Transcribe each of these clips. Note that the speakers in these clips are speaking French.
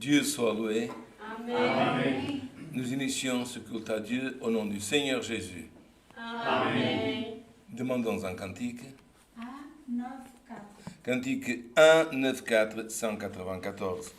Dieu soit loué. Amen. Nous initions ce culte à Dieu au nom du Seigneur Jésus. Amen. Demandons un cantique. 1, 9, 4. Cantique 1, 9, 4, 194.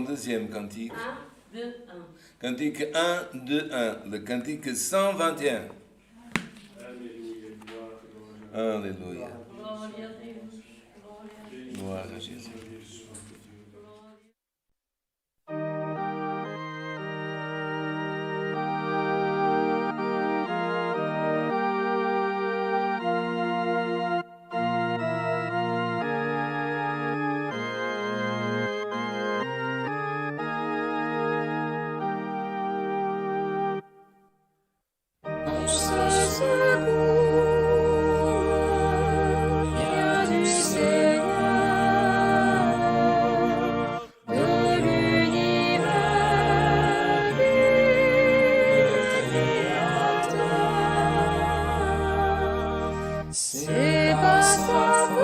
Deuxième cantique. 1, 2, 1. Cantique 1, 2, 1. Le cantique 121. Alléluia. Gloire à Jésus. C'est pas ça.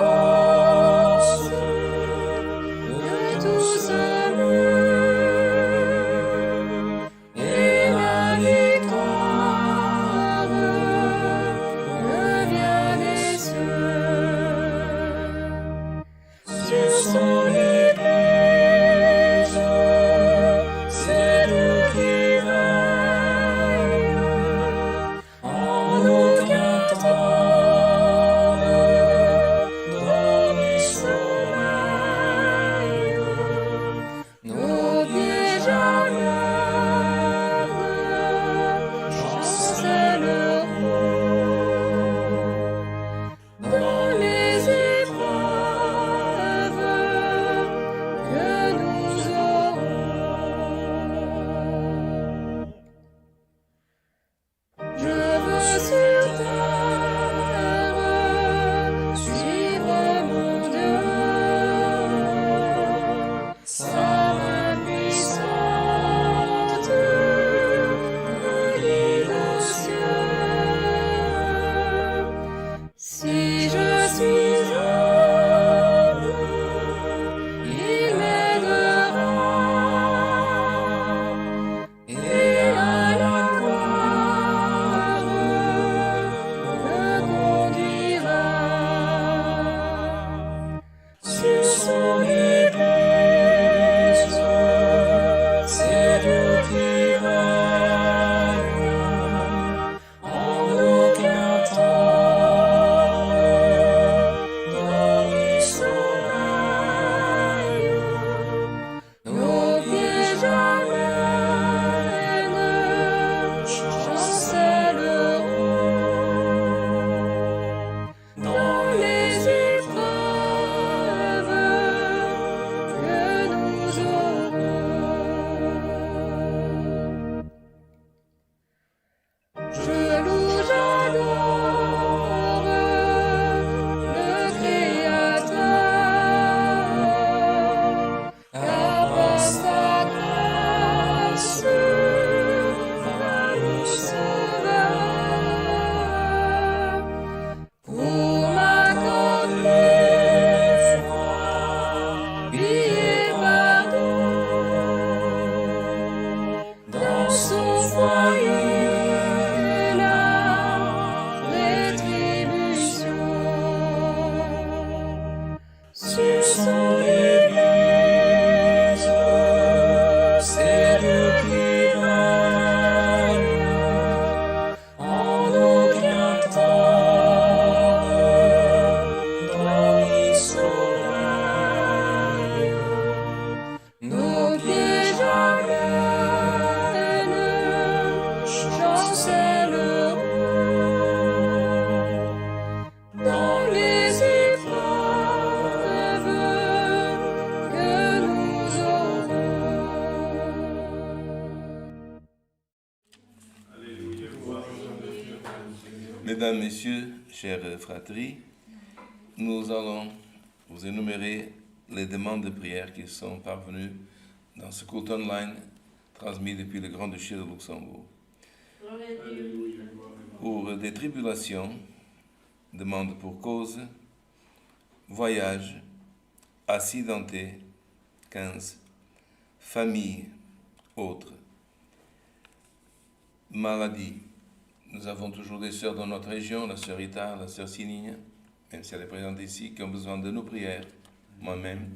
Sa main puissante me guide aux cieux. Si je suis humble, il m'aidera, et à la gloire me conduira. Sur son église, c'est Dieu qui règne, en aucun temps dans l'Israël. Nos pieds jamais ne chancelleront dans les épreuves que nous aurons. Je loue, j'adore le Créateur, car par sa grâce, le Sauveur, pour m'accorder foi, et pardon. Dans son foyer, la rétribution. Sur son église, c'est Dieu qui règne, en aucun temps dans l'Israël. Nos pieds jamais ne chancelleront dans les épreuves que nous aurons. Mesdames, Messieurs, chers fratries, nous allons vous énumérer les demandes de prière qui sont parvenues dans ce culte online transmis depuis le Grand-Duché de Luxembourg. Gloire à Dieu. Pour des tribulations, demande pour cause, voyage, accidenté, 15, famille, autres, maladie. Nous avons toujours des sœurs dans notre région, la sœur Rita, la sœur Sinigne, même si elle est présente ici, qui ont besoin de nos prières, moi-même,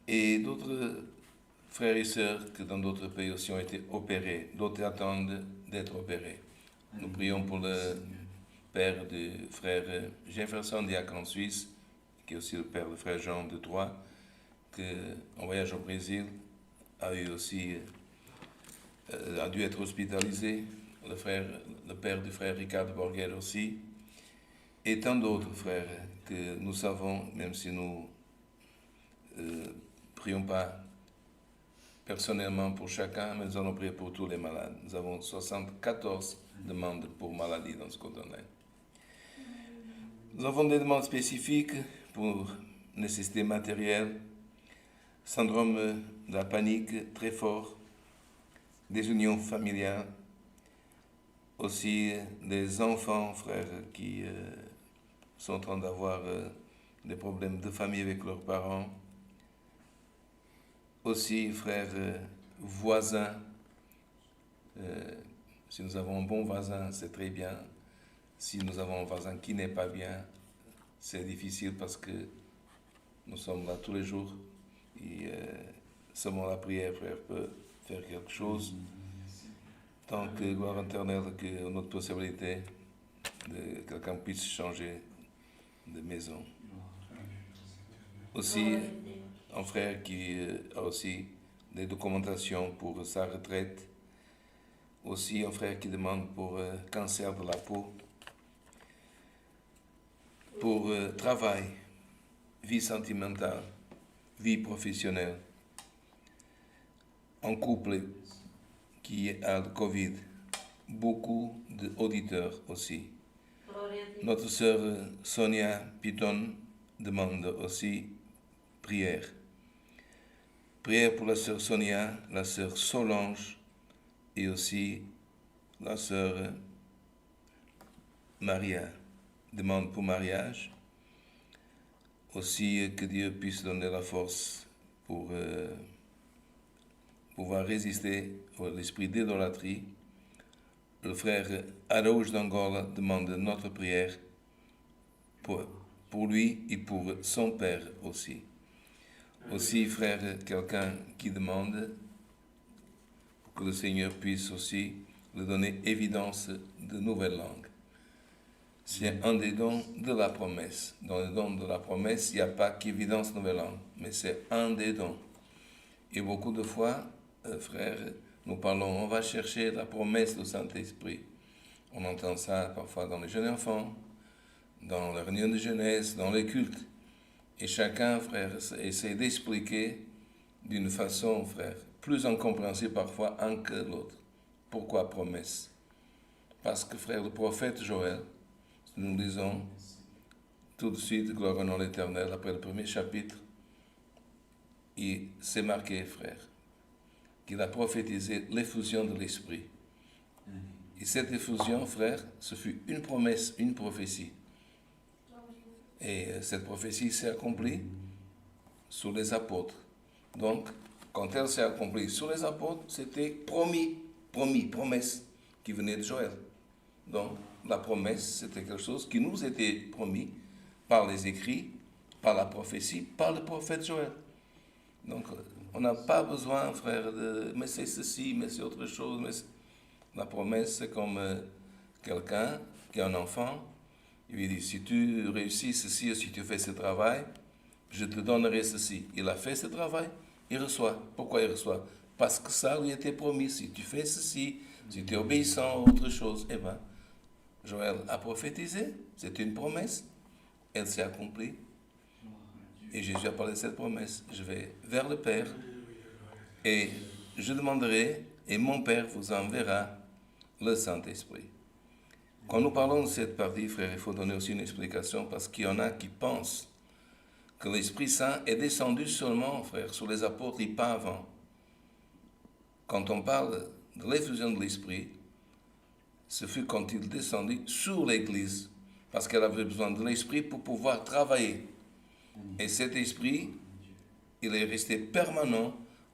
et d'autres frères et sœurs qui dans d'autres pays aussi ont été opérés, d'autres attendent d'être opérés. Nous prions pour le père du frère Jefferson, diacre en Suisse, qui est aussi le père du frère Jean de Troyes, qui en voyage au Brésil a eu aussi a dû être hospitalisé, le père du frère Ricardo Borgher aussi, et tant d'autres frères que nous savons, même si nous prions pas personnellement pour chacun, mais nous allons prier pour tous les malades. Nous avons 74 demandes pour maladie dans ce code online. Nous avons des demandes spécifiques pour nécessités matérielles, syndrome de la panique très fort, des unions familiales, aussi des enfants, frères, qui sont en train d'avoir des problèmes de famille avec leurs parents, aussi, frères, voisins. Si nous avons un bon voisin, c'est très bien. Si nous avons un voisin qui n'est pas bien, c'est difficile parce que nous sommes là tous les jours. Et seulement la prière, frère, peut faire quelque chose. Tant que, gloire éternelle, que notre possibilité de quelqu'un puisse changer de maison. Aussi, un frère qui a aussi des documentations pour sa retraite. Aussi un frère qui demande pour cancer de la peau. Pour travail, vie sentimentale, vie professionnelle. Un couple qui a le Covid. Beaucoup d'auditeurs aussi. Notre sœur Sonia Piton demande aussi prière. Prière pour la sœur Sonia, la sœur Solange et aussi la sœur Maria. Demande pour mariage. Aussi que Dieu puisse donner la force pour pouvoir résister à l'esprit d'idolâtrie. Le frère Araújo d'Angola demande notre prière pour lui et pour son père aussi. Aussi, frère, quelqu'un qui demande que le Seigneur puisse aussi lui donner évidence de nouvelles langues. C'est un des dons de la promesse. Dans le don de la promesse, il n'y a pas qu'évidence nouvelle langue, mais c'est un des dons. Et beaucoup de fois, frères, nous parlons, on va chercher la promesse du Saint-Esprit. On entend ça parfois dans les jeunes enfants, dans les réunions de jeunesse, dans les cultes. Et chacun, frère, essaie d'expliquer d'une façon, frère, plus incompréhensible parfois un que l'autre. Pourquoi promesse? Parce que, frère, le prophète Joël, nous lisons tout de suite, gloire au nom de l'Éternel, après le premier chapitre, et c'est marqué, frère, qu'il a prophétisé l'effusion de l'Esprit. Et cette effusion, frère, ce fut une promesse, une prophétie. Et cette prophétie s'est accomplie sous les apôtres. Donc, quand elle s'est accomplie sous les apôtres, c'était promesse qui venait de Joël. Donc, la promesse, c'était quelque chose qui nous était promis par les écrits, par la prophétie, par le prophète Joël. Donc, on n'a pas besoin, frère, de « mais c'est ceci, mais c'est autre chose ». Mais la promesse, c'est comme quelqu'un qui a un enfant. Il lui dit, si tu réussis ceci, si tu fais ce travail, je te donnerai ceci. Il a fait ce travail, il reçoit. Pourquoi il reçoit? Parce que ça lui était promis. Si tu fais ceci, si tu es obéissant à autre chose, eh bien, Joël a prophétisé, c'est une promesse, elle s'est accomplie. Et Jésus a parlé de cette promesse. Je vais vers le Père et je demanderai, et mon Père vous enverra le Saint-Esprit. Quand nous parlons de cette partie, frère, il faut donner aussi une explication parce qu'il y en a qui pensent que l'Esprit Saint est descendu seulement, frère, sur les apôtres et pas avant. Quand on parle de l'effusion de l'Esprit, ce fut quand il descendit sur l'Église, parce qu'elle avait besoin de l'Esprit pour pouvoir travailler. Et cet Esprit, il est resté permanent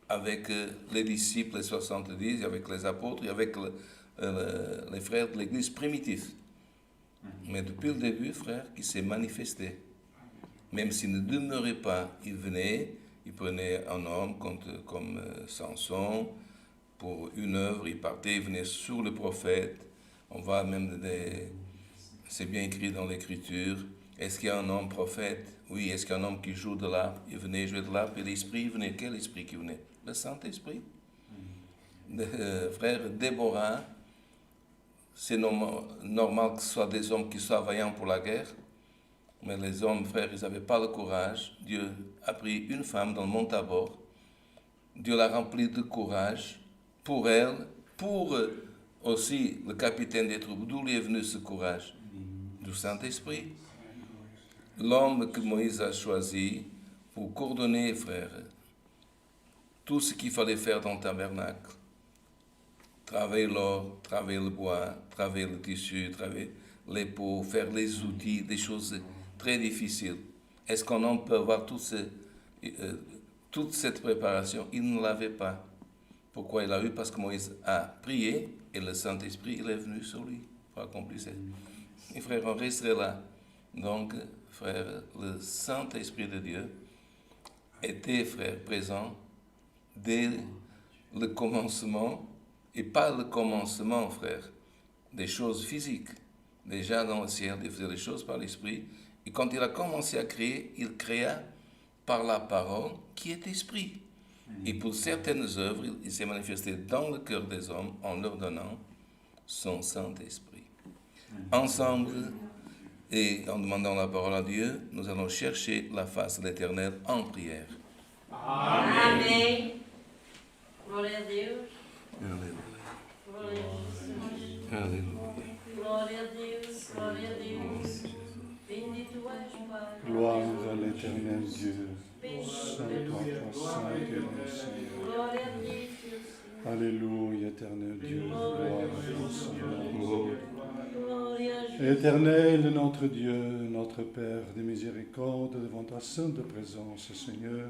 avec les disciples, les 70, avec les apôtres et avec les frères de l'Église primitive. Mais depuis le début, frère, il s'est manifesté. Même s'il ne demeurait pas, il venait, il prenait un homme comme Samson pour une œuvre, il partait, il venait sur le prophète. On voit même c'est bien écrit dans l'Écriture. Est-ce qu'il y a un homme prophète? Oui. Est-ce qu'il y a un homme qui joue de l'harpe? Il venait jouer de l'harpe et l'Esprit venait. Quel esprit qui venait? Le Saint-Esprit. Frère Déborah, c'est normal que ce soit des hommes qui soient vaillants pour la guerre, mais les hommes, frères, ils n'avaient pas le courage. Dieu a pris une femme dans le mont Tabor. Dieu l'a remplie de courage pour elle, pour aussi le capitaine des troupes. D'où lui est venu ce courage? Du Saint-Esprit. L'homme que Moïse a choisi pour coordonner, frère, tout ce qu'il fallait faire dans le tabernacle. Travailler l'or, travailler le bois, travailler le tissu, travailler les peaux, faire les outils, des choses très difficiles. Est-ce qu'un homme peut avoir toute cette préparation? Il ne l'avait pas. Pourquoi il l'a eu? Parce que Moïse a prié et le Saint-Esprit, il est venu sur lui pour accomplir ça. Et frère, on resterait là. Donc, frère, le Saint-Esprit de Dieu était, frère, présent dès le commencement, et pas le commencement, frère, des choses physiques. Déjà dans le ciel, il faisait les choses par l'Esprit. Et quand il a commencé à créer, il créa par la parole qui est esprit. Et pour certaines œuvres, il s'est manifesté dans le cœur des hommes en leur donnant son Saint-Esprit. Ensemble, et en demandant la parole à Dieu, nous allons chercher la face de l'Éternel en prière. Amém. Glória a Deus. Alléluia. Glória a Jesus. Alléluia. Glória a Deus. Glória a Deus. Bendito és, Pai. Gloire à l'Éternel Dieu. péchés. Alléluia, saint et bon Seigneur. Gloria a Deus. Alléluia, éternel Dieu, gloire à ton Seigneur. Gloria a Deus. Éternel, notre Dieu, notre Père de miséricorde, devant ta sainte présence, Seigneur,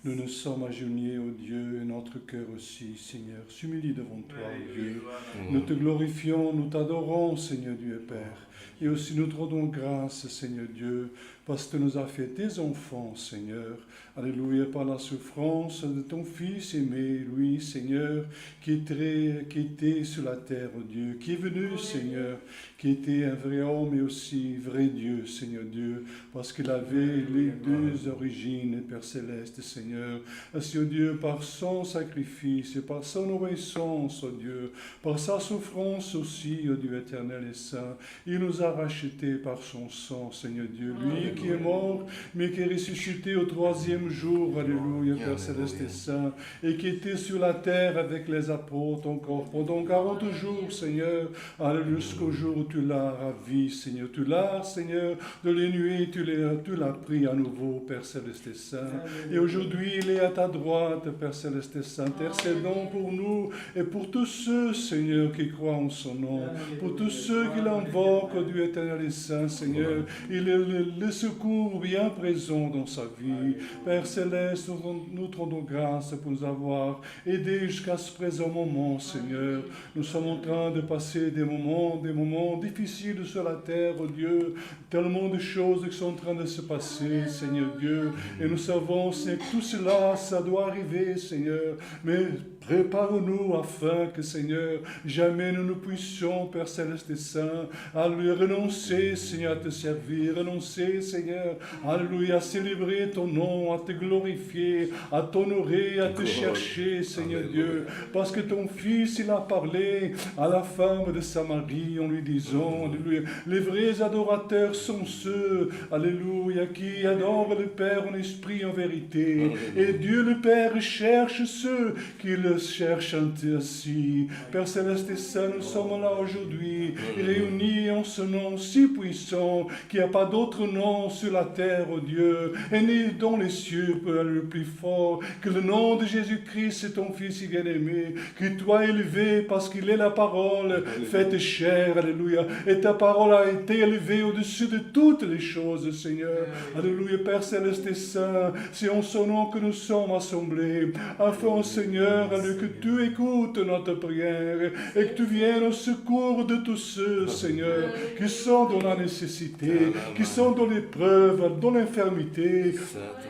nous nous sommes agenouillés, ô Dieu, et notre cœur aussi, Seigneur, s'humilie devant toi, ô Dieu. Nous te glorifions, nous t'adorons, Seigneur Dieu et Père. Et aussi nous te rendons grâce, Seigneur Dieu, parce que tu nous as fait tes enfants, Seigneur. Alléluia, par la souffrance de ton Fils aimé, lui, Seigneur, qui était sur la terre, oh Dieu, qui est venu, Seigneur, qui était un vrai homme et aussi vrai Dieu, Seigneur Dieu, parce qu'il avait les deux origines, Père Céleste, Seigneur. Ainsi, oh Dieu, par son sacrifice et par son obéissance, oh Dieu, par sa souffrance aussi, oh Dieu éternel et saint, il nous a rachetés par son sang, Seigneur Dieu, lui qui est mort, mais qui est ressuscité au troisième jour, alléluia, Père Céleste et Saint, et qui était sur la terre avec les apôtres encore pendant 40 jours, Seigneur, alléluia, jusqu'au jour où tu l'as ravi, Seigneur, tu l'as, Seigneur, de les nuits, tu l'as pris à nouveau, Père Céleste et Saint, et aujourd'hui il est à ta droite, Père Céleste et Saint, intercédant pour nous et pour tous ceux, Seigneur, qui croient en son nom, pour tous ceux qui l'invoquent, oh Dieu éternel et saint, Seigneur, il est le secours bien présent dans sa vie. Père Céleste, nous te rendons grâce pour nous avoir aidés jusqu'à ce présent moment, Seigneur. Nous sommes en train de passer des moments difficiles sur la terre, oh Dieu, tellement de choses qui sont en train de se passer, Seigneur Dieu, et nous savons que tout cela, ça doit arriver, Seigneur, mais prépare-nous afin que, Seigneur, jamais nous ne puissions, Père Céleste et Saint, à lui renoncer, Seigneur, à te servir, renoncer, Seigneur, alléluia, à célébrer ton nom, à te glorifier, à t'honorer, à te chercher, Seigneur Dieu, parce que ton Fils, il a parlé à la femme de Samarie en lui disant, alléluia, les vrais adorateurs sont ceux, alléluia, qui adorent le Père en esprit, en vérité, et Dieu le Père cherche ceux qui le cherchent ainsi. Père Céleste et Saint, nous sommes là aujourd'hui, réunis en ce nom si puissant, qu'il n'y a pas d'autre nom sur la terre, oh Dieu, et ni dans les cieux peut aller le plus fort que le nom de Jésus-Christ, ton Fils bien-aimé, qui toi élevé parce qu'il est la parole faite chair, alléluia, et ta parole a été élevée au-dessus de toutes les choses, Seigneur, alléluia, Père Céleste et Saint, c'est en son nom que nous sommes assemblés, afin, Seigneur, que tu écoutes notre prière et que tu viennes au secours de tous ceux, Seigneur, qui sont dans la nécessité, qui sont dans l'épreuve, dans l'infirmité,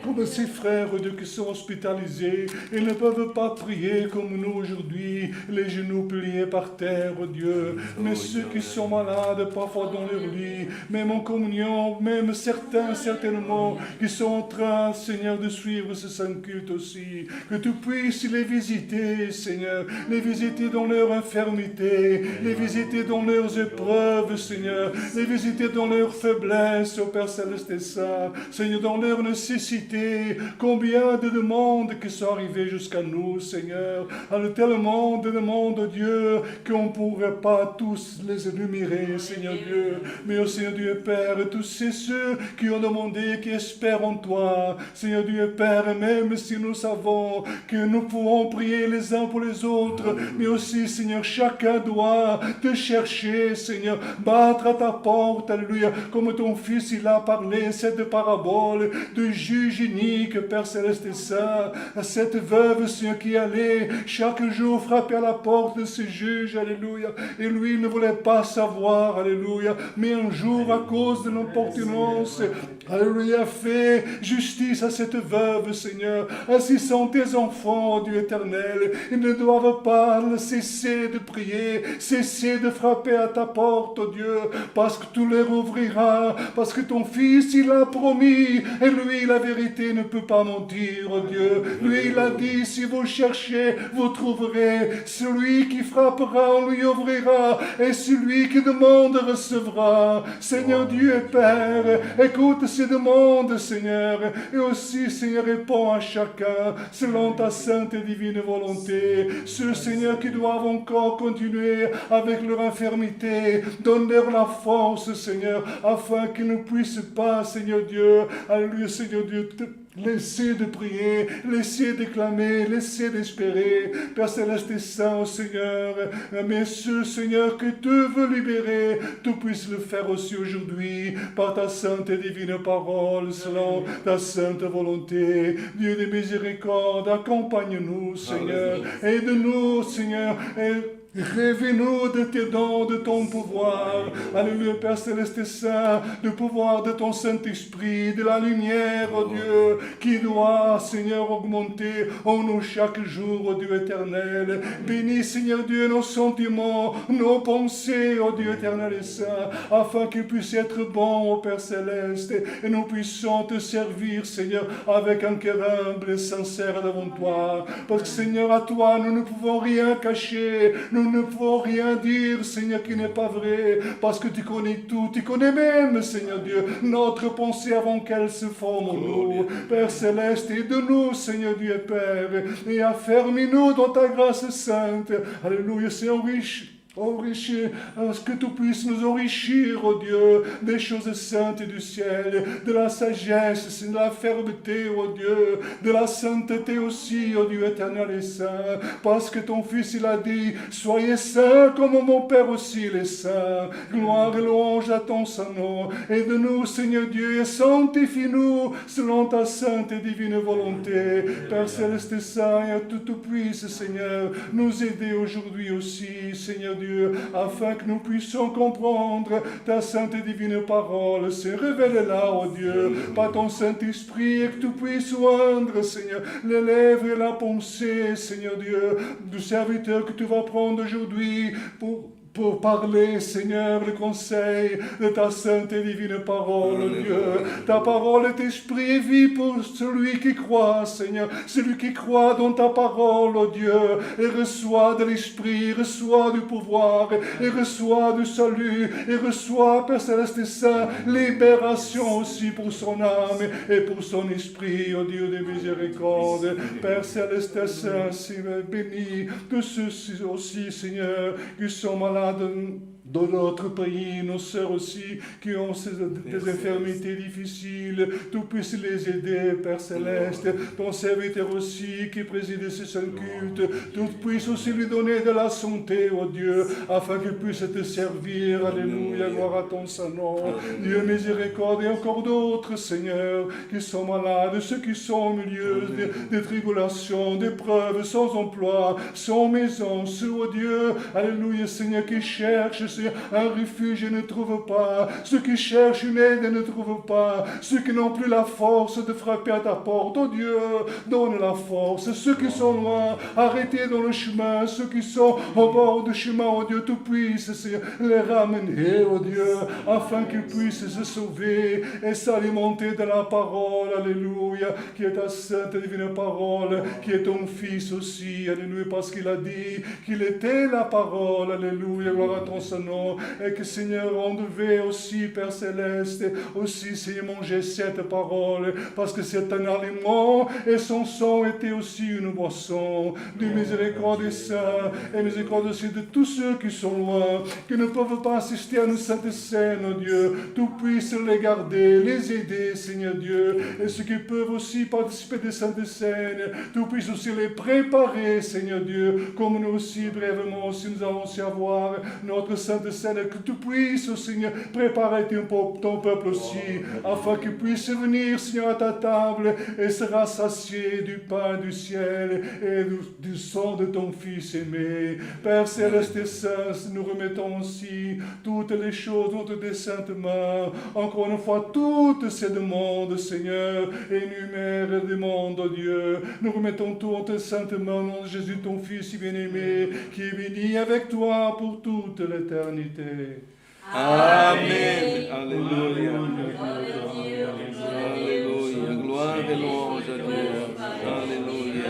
comme ces frères, Dieu, qui sont hospitalisés et ne peuvent pas prier comme nous aujourd'hui, les genoux pliés par terre, Dieu, mais ceux qui sont malades, parfois dans leur lit, même en communion, même certains, certainement, qui sont en train, Seigneur, de suivre ce saint culte aussi, que tu puisses les visiter, Seigneur, les visiter dans leur infirmité, les visiter dans leurs épreuves, Seigneur, les visiter dans leurs faiblesses, ô Père Céleste et Saint, Seigneur, dans leur nécessité, combien de demandes qui sont arrivées jusqu'à nous, Seigneur, tellement de demandes, Dieu, qu'on ne pourrait pas tous les énumérer, Seigneur Dieu, mais au Seigneur Dieu Père, tous ceux qui ont demandé, qui espèrent en toi, Seigneur Dieu Père, même si nous savons que nous pouvons prier les uns pour les autres, mais aussi, Seigneur, chacun doit te chercher, Seigneur, battre à ta porte, alléluia, comme ton Fils, il a parlé, cette parabole de juge unique, Père Céleste et Saint, cette veuve, Seigneur, qui allait chaque jour frapper à la porte de ce juge, alléluia, et lui, il ne voulait pas savoir, alléluia, mais un jour, à cause de l'importunance, alléluia, fait justice à cette veuve, Seigneur, ainsi sont tes enfants, oh Dieu éternel, ils ne doivent pas cesser de prier, cesser de frapper à ta porte, oh Dieu, parce que tu leur ouvriras, parce que ton Fils, il a promis, et lui, la vérité ne peut pas mentir, oh Dieu. Lui, il a dit, si vous cherchez, vous trouverez. Celui qui frappera, on lui ouvrira, et celui qui demande recevra. Seigneur Dieu et Père, écoute ces demandes, Seigneur, et aussi, Seigneur, réponds à chacun, selon ta sainte et divine volonté. Ceux, Seigneur, qui doivent encore continuer avec leur infirmité, donne-leur la force, Seigneur, afin qu'ils ne puissent pas, Seigneur Dieu, alléluia, Seigneur Dieu, laissez de prier, laissez d'éclamer, laissez d'espérer. Père Céleste et Saint, oh Seigneur, mais ce Seigneur que tu veux libérer, tu puisses le faire aussi aujourd'hui par ta sainte et divine parole, selon ta sainte volonté. Dieu de miséricorde, accompagne-nous, Seigneur, aide-nous, Seigneur, et rêvez-nous de tes dons, de ton pouvoir. Alléluia, Père Céleste et Saint, du pouvoir de ton Saint-Esprit, de la lumière, oh Dieu, qui doit, Seigneur, augmenter en nous chaque jour, oh Dieu éternel. Bénis, Seigneur Dieu, nos sentiments, nos pensées, oh Dieu éternel et Saint, afin qu'ils puissent être bons, oh Père Céleste, et nous puissions te servir, Seigneur, avec un cœur humble et sincère devant toi. Parce que, Seigneur, à toi, nous ne pouvons rien cacher, nous ne pouvons rien dire, Seigneur, qui n'est pas vrai, parce que tu connais tout, tu connais même, Seigneur Dieu, notre pensée avant qu'elle se forme en nous. Père Céleste, aide-nous, Seigneur Dieu et Père, et affermis-nous dans ta grâce sainte. Alléluia, Seigneur, enrichir, que tu puisses nous enrichir, oh Dieu, des choses saintes du ciel, de la sagesse, de la fermeté, oh Dieu, de la sainteté aussi, oh Dieu éternel et saint, parce que ton Fils, il a dit, soyez saints comme mon Père aussi il est saint. Gloire et louange à ton saint nom. Aide-nous, Seigneur Dieu, et sanctifie-nous selon ta sainte et divine volonté. Père Céleste et Saint, et à tout puisse, Seigneur, nous aider aujourd'hui aussi, Seigneur Dieu, afin que nous puissions comprendre ta sainte et divine parole. C'est révèle-la, oh Dieu, par ton Saint-Esprit, et que tu puisses oindre, Seigneur, les lèvres et la pensée, Seigneur Dieu, du serviteur que tu vas prendre aujourd'hui pour parler, Seigneur, le conseil de ta sainte et divine parole, oh Dieu. Ta parole est esprit et vie pour celui qui croit, Seigneur. Celui qui croit dans ta parole, oh Dieu, et reçoit de l'esprit, reçoit du pouvoir, et reçoit du salut, et reçoit, Père Céleste et Saint, libération aussi pour son âme et pour son esprit, oh Dieu de miséricorde. Père Céleste et Saint, Seigneur, bénis tous ceux aussi, Seigneur, qui sont malades dans notre pays, nos sœurs aussi, qui ont des infirmités difficiles, tu puisses les aider, Père Céleste, ton serviteur aussi, qui préside ce saint culte, tu puisses aussi lui donner de la santé, oh Dieu, afin qu'il puisse te servir, alléluia, gloire à ton saint nom, Dieu miséricorde, et encore d'autres, Seigneur, qui sont malades, ceux qui sont au milieu des tribulations, des preuves, sans emploi, sans maison, ceux, oh Dieu, alléluia, Seigneur, qui cherchent, un refuge et ne trouvent pas, ceux qui cherchent une aide et ne trouvent pas, ceux qui n'ont plus la force de frapper à ta porte, oh Dieu, donne la force, ceux qui sont loin, arrêtés dans le chemin, ceux qui sont au bord du chemin, oh Dieu, tu puisses les ramener, oh Dieu, afin qu'ils puissent se sauver et s'alimenter de la parole, alléluia, qui est ta sainte et divine parole, qui est ton Fils aussi, alléluia, parce qu'il a dit qu'il était la parole, alléluia, gloire à ton Saint nom, et que Seigneur, on devait aussi, Père Céleste, aussi, Seigneur, manger cette parole, parce que c'est un aliment, et son sang était aussi une boisson. Du miséricorde des saints, et miséricorde aussi de tous ceux qui sont loin, qui ne peuvent pas assister à nos saintes scènes, oh Dieu, tu puisses les garder, les aider, Seigneur Dieu, et ceux qui peuvent aussi participer des saintes scènes, tu puisses aussi les préparer, Seigneur Dieu, comme nous aussi, brièvement, aussi nous allons aussi avoir notre sainte scène, que tu puisses, Seigneur, préparer ton peuple aussi, afin qu'il puisse venir, Seigneur, à ta table et se rassasier du pain du ciel et du sang de ton Fils aimé. Père Céleste et Saint, nous remettons aussi toutes les choses dans tes saintes mains. Encore une fois, toutes ces demandes, Seigneur, énumère des demandes, oh Dieu. Nous remettons tout en tes saintes mains, au nom de Jésus, ton Fils bien-aimé, qui est béni avec toi pour toute l'éternité. Amen. Alléluia. Alléluia. Gloire et louange à Dieu. Alléluia.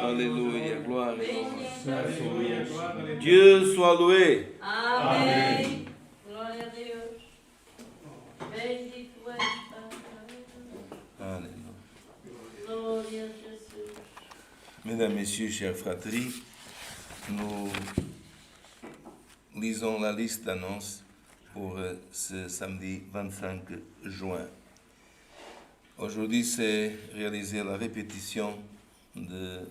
Alléluia. Gloire et louange. Dieu soit loué. Amen. Gloria a Dios. Bendito es Alléluia. Gloria a Jesús. Mesdames, Messieurs, chers fratries, nous lisons la liste d'annonces pour ce samedi 25 juin. Aujourd'hui, c'est réaliser la répétition de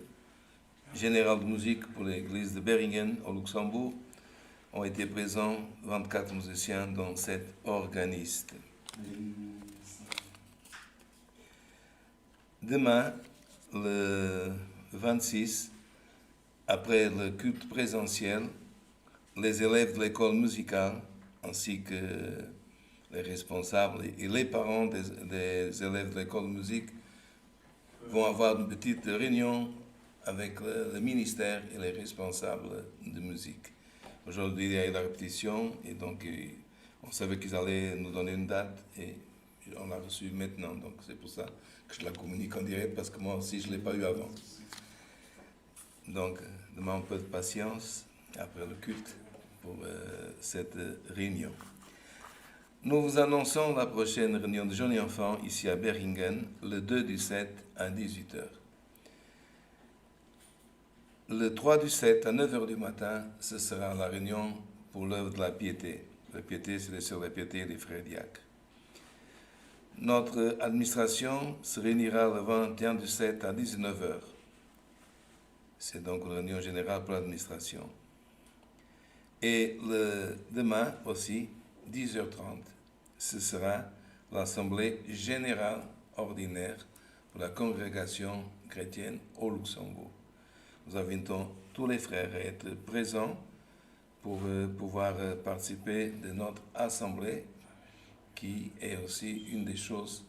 général de musique pour l'église de Beringen au Luxembourg. Ont été présents 24 musiciens, dont 7 organistes. Demain, le 26, après le culte présentiel, les élèves de l'école musicale, ainsi que les responsables et les parents des élèves de l'école de musique vont avoir une petite réunion avec le ministère et les responsables de musique. Aujourd'hui, il y a eu la répétition et donc on savait qu'ils allaient nous donner une date et on l'a reçue maintenant. Donc c'est pour ça que je la communique en direct parce que moi aussi je ne l'ai pas eu avant. Donc, demande un peu de patience après le culte pour cette réunion. Nous vous annonçons la prochaine réunion de jeunes et enfants ici à Beringen, le 2 du 7 à 18h. Le 3 du 7 à 9h du matin, ce sera la réunion pour l'œuvre de la piété. La piété, c'est les sœurs de la piété et les frères diacres. Notre administration se réunira le 21 du 7 à 19h. C'est donc une réunion générale pour l'administration. Et le demain aussi, 10h30, ce sera l'Assemblée générale ordinaire pour la congrégation chrétienne au Luxembourg. Nous invitons tous les frères à être présents pour pouvoir participer de notre Assemblée, qui est aussi une des choses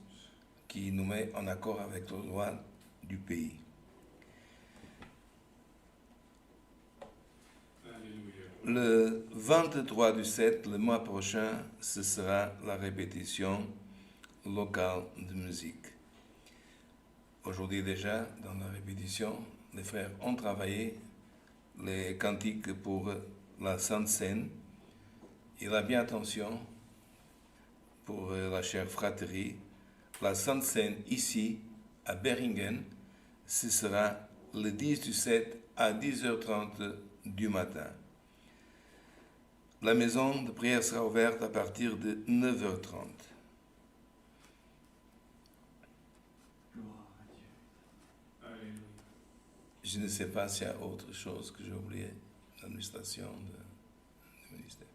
qui nous met en accord avec les lois du pays. Le 23 du 7, le mois prochain, ce sera la répétition locale de musique. Aujourd'hui déjà, dans la répétition, les frères ont travaillé les cantiques pour la Sainte Seine. Il a bien attention pour la chère fraterie. La Sainte Seine ici, à Beringen, ce sera le 10 du 7 à 10h30 du matin. La maison de prière sera ouverte à partir de 9h30. Je ne sais pas s'il y a autre chose que j'ai oublié, l'administration du ministère.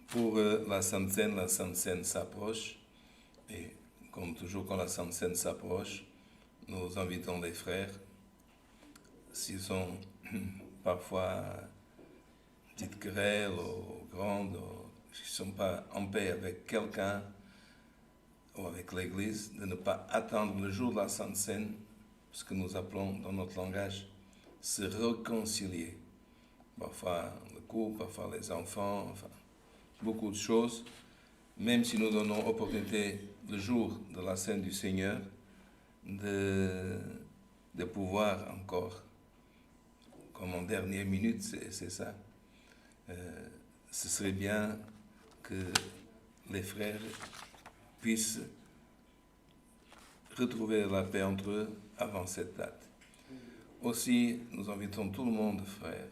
Pour la Sainte Seine s'approche, et comme toujours quand la Sainte Seine s'approche, nous invitons les frères, s'ils sont parfois petites querelles ou grandes, s'ils ne sont pas en paix avec quelqu'un ou avec l'Église, de ne pas attendre le jour de la Sainte Seine, ce que nous appelons dans notre langage se réconcilier. Parfois le couple, parfois les enfants, enfin, beaucoup de choses. Même si nous donnons opportunité le jour de la scène du Seigneur de pouvoir encore, comme en dernière minute, c'est ça, ce serait bien que les frères puissent retrouver la paix entre eux avant cette date. Aussi, nous invitons tout le monde, frères,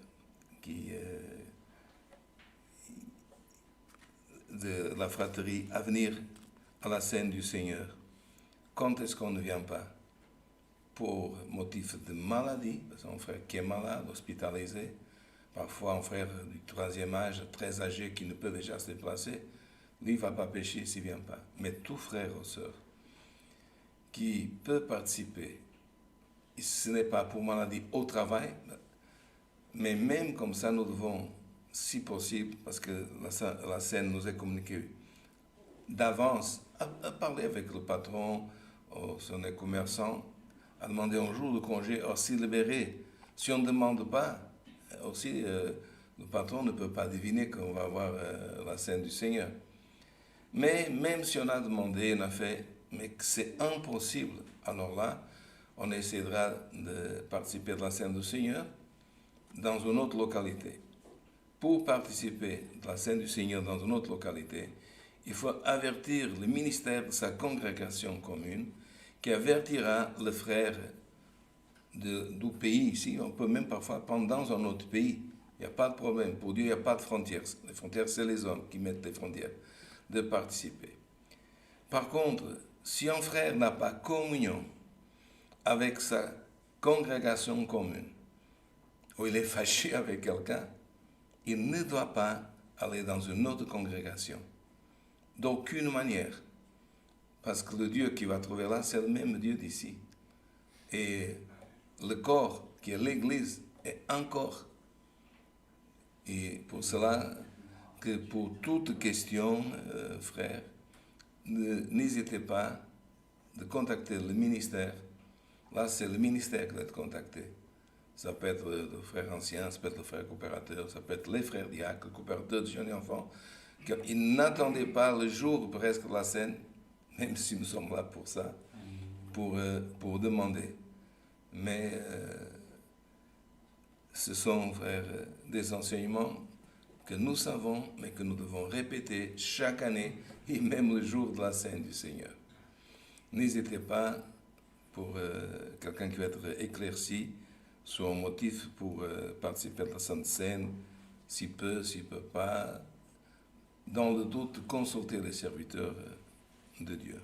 de la fratrie à venir à la scène du Seigneur. Quand est-ce qu'on ne vient pas? Pour motif de maladie, parce qu'un frère qui est malade, hospitalisé, parfois un frère du 3e âge, très âgé, qui ne peut déjà se déplacer, lui ne va pas pécher s'il ne vient pas. Mais tout frère ou sœur qui peut participer, ce n'est pas pour maladie au travail, mais même comme ça, nous devons, si possible, parce que la scène nous est communiquée d'avance, à parler avec le patron, ou si on est commerçant, à demander un jour de congé aussi libéré. Si on ne demande pas, aussi le patron ne peut pas deviner qu'on va avoir la scène du Seigneur. Mais même si on a demandé, on a fait, mais que c'est impossible, alors là, on essaiera de participer à la scène du Seigneur dans une autre localité. Pour participer à la scène du Seigneur dans une autre localité, il faut avertir le ministère de sa congrégation commune qui avertira le frère du pays ici. On peut même parfois prendre dans un autre pays. Il n'y a pas de problème. Pour Dieu, il n'y a pas de frontières. Les frontières, c'est les hommes qui mettent les frontières de participer. Par contre, si un frère n'a pas communion avec sa congrégation commune, ou il est fâché avec quelqu'un, il ne doit pas aller dans une autre congrégation. D'aucune manière. Parce que le Dieu qui va trouver là, c'est le même Dieu d'ici. Et le corps, qui est l'Église, est un corps. Et pour cela, que pour toute question, frère, n'hésitez pas de contacter le ministère. Là, c'est le ministère qui doit être contacté. Ça peut être le frère ancien, ça peut être le frère coopérateur, ça peut être les frères diacres, coopérateurs de jeunes enfants. Ils n'attendaient pas le jour presque de la scène, même si nous sommes là pour ça, pour demander. Mais ce sont, frère, des enseignements que nous savons, mais que nous devons répéter chaque année, et même le jour de la scène du Seigneur. N'hésitez pas, pour quelqu'un qui va être éclairci sur un motif pour participer à la Sainte Seine, s'il peut pas. Dans le doute, consultez les serviteurs de Dieu.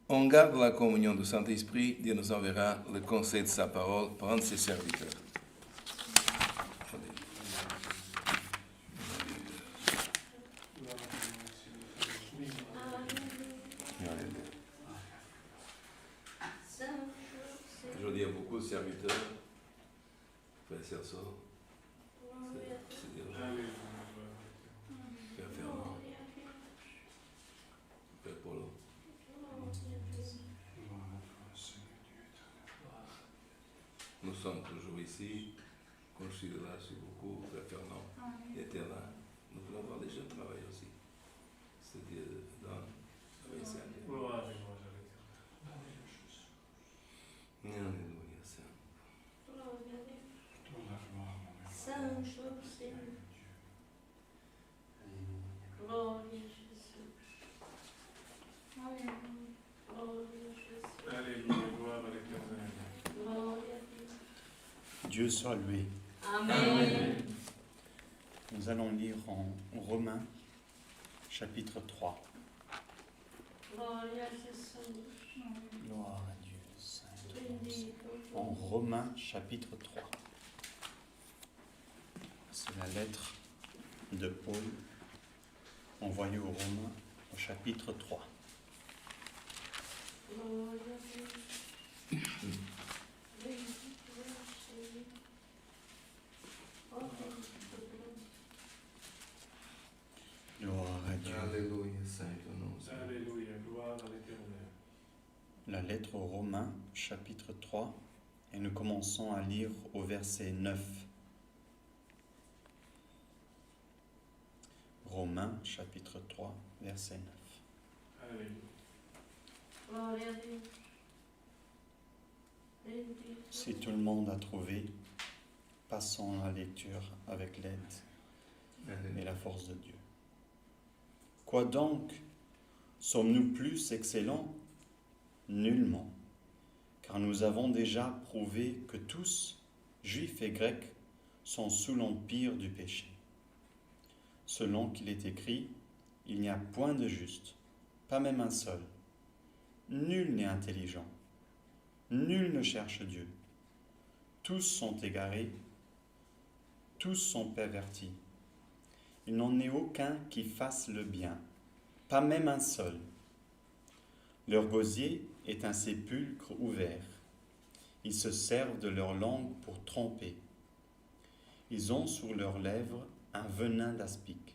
On garde la communion du Saint-Esprit, Dieu nous enverra le conseil de sa parole par un de ses serviteurs. Aujourd'hui, il y a beaucoup de serviteurs. Frère Serso, c'est des gens. Père Fernand, Père Polo. Nous sommes toujours ici. Quand je suis là, c'est beaucoup. Père Fernand était là. Nous voulons voir les jeunes travailler aussi. C'est-à-dire dans la Alléluia. Gloria a Jésus. Alléluia, gloire à l'Éternel. Gloria a Dieu. Dieu soit loué. Amen. Nous allons lire en Romains, chapitre 3. Gloria a Jésus. Gloire à Dieu, Saint. Bendito. En Romains, chapitre 3. C'est la lettre de Paul envoyée aux Romains, au chapitre 3. Gloria a Dieu. Bendito Jésus. Oh, Gloire à Dieu. Alléluia, Saint ton nom. Alléluia, gloire à l'Éternel. La lettre aux Romains, chapitre 3, et nous commençons à lire au verset 9. Romains, chapitre 3, verset 9. Alléluia. Gloria a Dieu. Bendito. Si tout le monde a trouvé, passons à la lecture avec l'aide et la force de Dieu. Quoi donc? Sommes-nous plus excellents? Nullement, car nous avons déjà prouvé que tous, juifs et grecs, sont sous l'empire du péché. Selon qu'il est écrit, il n'y a point de juste, pas même un seul. Nul n'est intelligent, nul ne cherche Dieu. Tous sont égarés, tous sont pervertis. Il n'en est aucun qui fasse le bien, pas même un seul. Leur gosier est un sépulcre ouvert. Ils se servent de leur langue pour tromper. Ils ont sur leurs lèvres un venin d'aspic.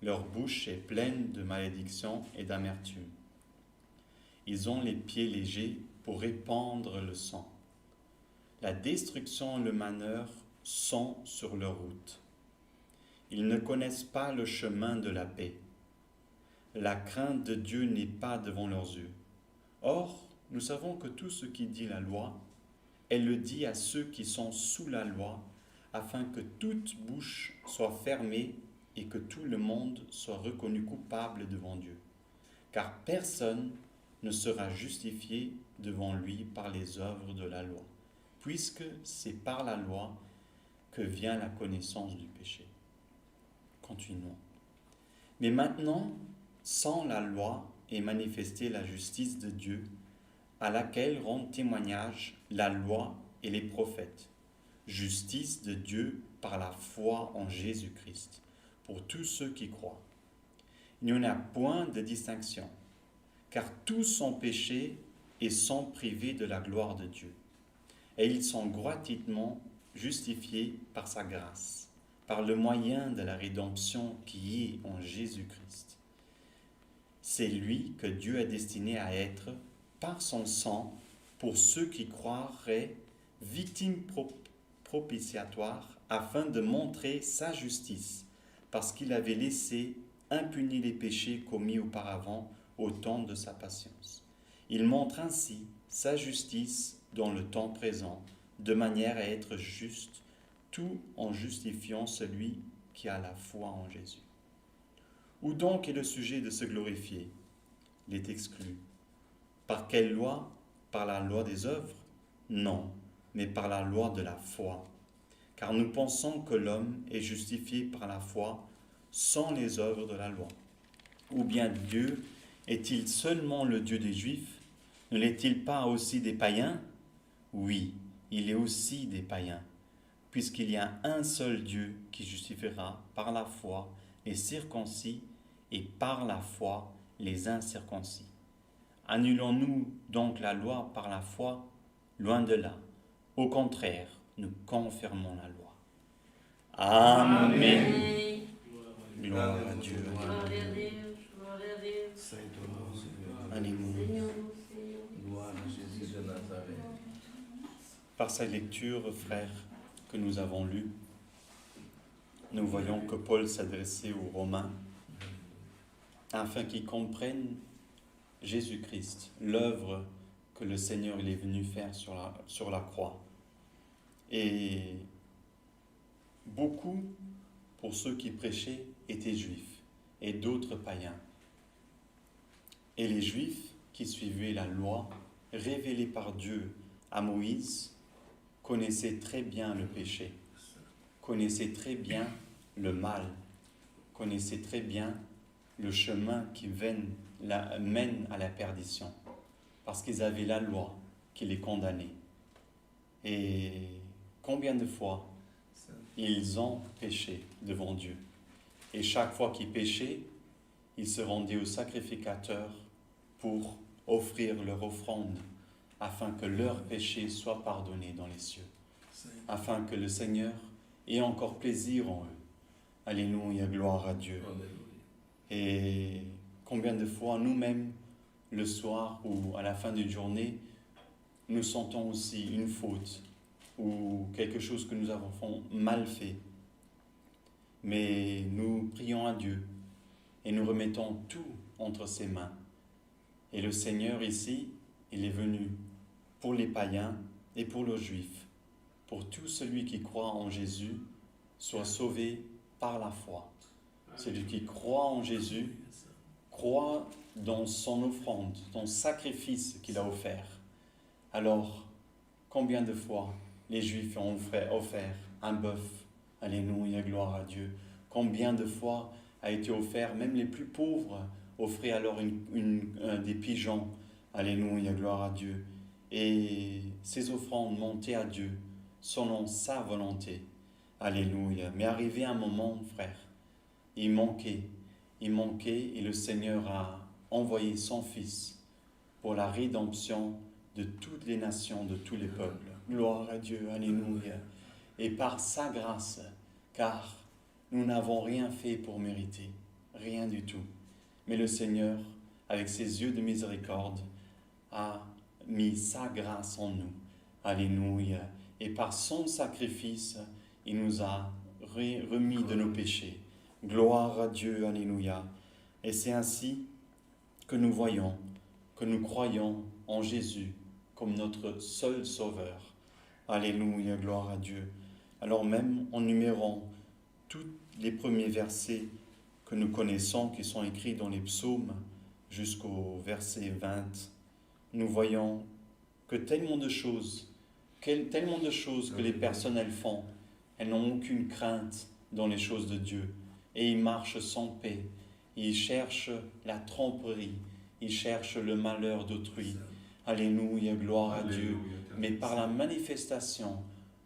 Leur bouche est pleine de malédiction et d'amertume. Ils ont les pieds légers pour répandre le sang. La destruction et le malheur sont sur leur route. Ils ne connaissent pas le chemin de la paix. La crainte de Dieu n'est pas devant leurs yeux. Or, nous savons que tout ce qui dit la loi, elle le dit à ceux qui sont sous la loi, afin que toute bouche soit fermée et que tout le monde soit reconnu coupable devant Dieu. Car personne ne sera justifié devant lui par les œuvres de la loi, puisque c'est par la loi que vient la connaissance du péché. Continuons. Mais maintenant, sans la loi, et manifester la justice de Dieu, à laquelle rendent témoignage la loi et les prophètes. Justice de Dieu par la foi en Jésus-Christ, pour tous ceux qui croient. Il n'y en a point de distinction, car tous sont péchés et sont privés de la gloire de Dieu. Et ils sont gratuitement justifiés par sa grâce, par le moyen de la rédemption qui est en Jésus-Christ. C'est lui que Dieu a destiné à être, par son sang, pour ceux qui croiraient, victime propitiatoire, afin de montrer sa justice, parce qu'il avait laissé impunis les péchés commis auparavant au temps de sa patience. Il montre ainsi sa justice dans le temps présent, de manière à être juste, tout en justifiant celui qui a la foi en Jésus. Où donc est le sujet de se glorifier? Il est exclu. Par quelle loi? Par la loi des œuvres? Non, mais par la loi de la foi. Car nous pensons que l'homme est justifié par la foi sans les œuvres de la loi. Ou bien Dieu est-il seulement le Dieu des Juifs? Ne l'est-il pas aussi des païens? Oui, il est aussi des païens, puisqu'il y a un seul Dieu qui justifiera par la foi les circoncis et par la foi les incirconcis. Annulons-nous donc la loi par la foi? Loin de là. Au contraire, nous confirmons la loi. Amen. Gloire à Dieu. Glória a Deus, glória a Deus. Saint ton nom, Seigneur. Alléluia. Senhor, Senhor. Gloire à Jésus de Nazareth. Par sa lecture, frères, que nous avons lue, nous voyons que Paul s'adressait aux Romains afin qu'ils comprennent Jésus-Christ, l'œuvre que le Seigneur il est venu faire sur la croix. Et beaucoup, pour ceux qui prêchaient, étaient juifs et d'autres païens. Et les juifs qui suivaient la loi révélée par Dieu à Moïse connaissaient très bien le péché, connaissaient très bien le mal, connaissaient très bien le chemin qui mène à la perdition, parce qu'ils avaient la loi qui les condamnait. Et combien de fois ils ont péché devant Dieu? Et chaque fois qu'ils péchaient, ils se rendaient au sacrificateur pour offrir leur offrande, afin que leurs péchés soient pardonnés dans les cieux, afin que le Seigneur ait encore plaisir en eux. Alléluia, gloire à Dieu. Et combien de fois nous-mêmes, le soir ou à la fin d'une journée, nous sentons aussi une faute ou quelque chose que nous avons mal fait. Mais nous prions à Dieu et nous remettons tout entre ses mains. Et le Seigneur ici, il est venu pour les païens et pour les juifs, pour tout celui qui croit en Jésus, soit sauvé par la foi. Celui qui croit en Jésus, croit dans son offrande, dans le sacrifice qu'il a offert. Alors, combien de fois les Juifs ont offert un bœuf? Alléluia, gloire à Dieu. Combien de fois a été offert, même les plus pauvres, offraient alors des pigeons? Alléluia, gloire à Dieu. Et ces offrandes montaient à Dieu selon sa volonté. Alléluia. Mais arrivé un moment, frère, il manquait et le Seigneur a envoyé son Fils pour la rédemption de toutes les nations, de tous les peuples. Gloire à Dieu, alléluia. Et par sa grâce, car nous n'avons rien fait pour mériter, rien du tout. Mais le Seigneur, avec ses yeux de miséricorde, a mis sa grâce en nous. Alléluia. Et par son sacrifice, il nous a remis de nos péchés. Gloire à Dieu, alléluia. Et c'est ainsi que nous voyons, que nous croyons en Jésus comme notre seul sauveur. Alléluia, gloire à Dieu. Alors même en numérant tous les premiers versets que nous connaissons, qui sont écrits dans les psaumes, jusqu'au verset 20, nous voyons que tellement de choses que les personnes elles font, elles n'ont aucune crainte dans les choses de Dieu. Et ils marchent sans paix, ils cherchent la tromperie, ils cherchent le malheur d'autrui. Alléluia, gloire à Dieu. Mais par la manifestation,